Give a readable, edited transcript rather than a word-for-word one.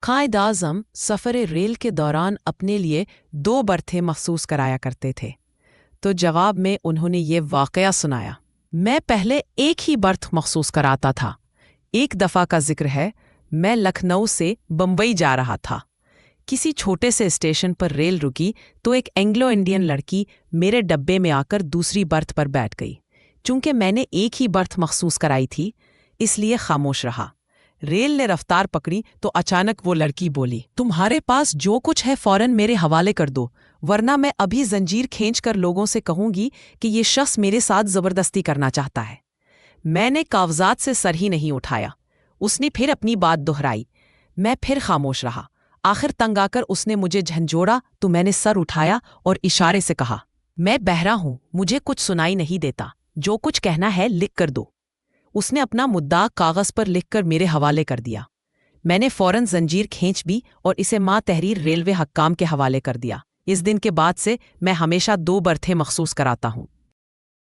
قائد اعظم سفر ریل کے دوران اپنے لیے 2 برتھیں مخصوص کرایا کرتے تھے، تو جواب میں انہوں نے یہ واقعہ سنایا۔ میں پہلے ایک ہی برتھ مخصوص کراتا تھا۔ ایک دفعہ کا ذکر ہے، میں لکھنؤ سے بمبئی جا رہا تھا۔ کسی چھوٹے سے اسٹیشن پر ریل رکی تو ایک اینگلو انڈین لڑکی میرے ڈبے میں آ کر دوسری برتھ پر بیٹھ گئی۔ چونکہ میں نے ایک ہی برتھ مخصوص کرائی تھی، اس لیے خاموش رہا۔ ریل نے رفتار پکڑی تو اچانک وہ لڑکی بولی، تمہارے پاس جو کچھ ہے فوراً میرے حوالے کر دو، ورنہ میں ابھی زنجیر کھینچ کر لوگوں سے کہوں گی کہ یہ شخص میرے ساتھ زبردستی کرنا چاہتا ہے۔ میں نے کاغذات سے سر ہی نہیں اٹھایا۔ اس نے پھر اپنی بات دہرائی۔ میں پھر خاموش رہا۔ آخر تنگ آ کر اس نے مجھے جھنجھوڑا تو میں نے سر اٹھایا اور اشارے سے کہا، میں بہرا ہوں، مجھے کچھ سنائی نہیں دیتا، جو کچھ کہنا ہے لکھ کر دو۔ اس نے اپنا مدعا کاغذ پر لکھ کر میرے حوالے کر دیا۔ میں نے فوراً زنجیر کھینچ بھی اور اسے ماں تحریر ریلوے حکام کے حوالے کر دیا۔ اس دن کے بعد سے میں ہمیشہ 2 برتھیں مخصوص کراتا ہوں۔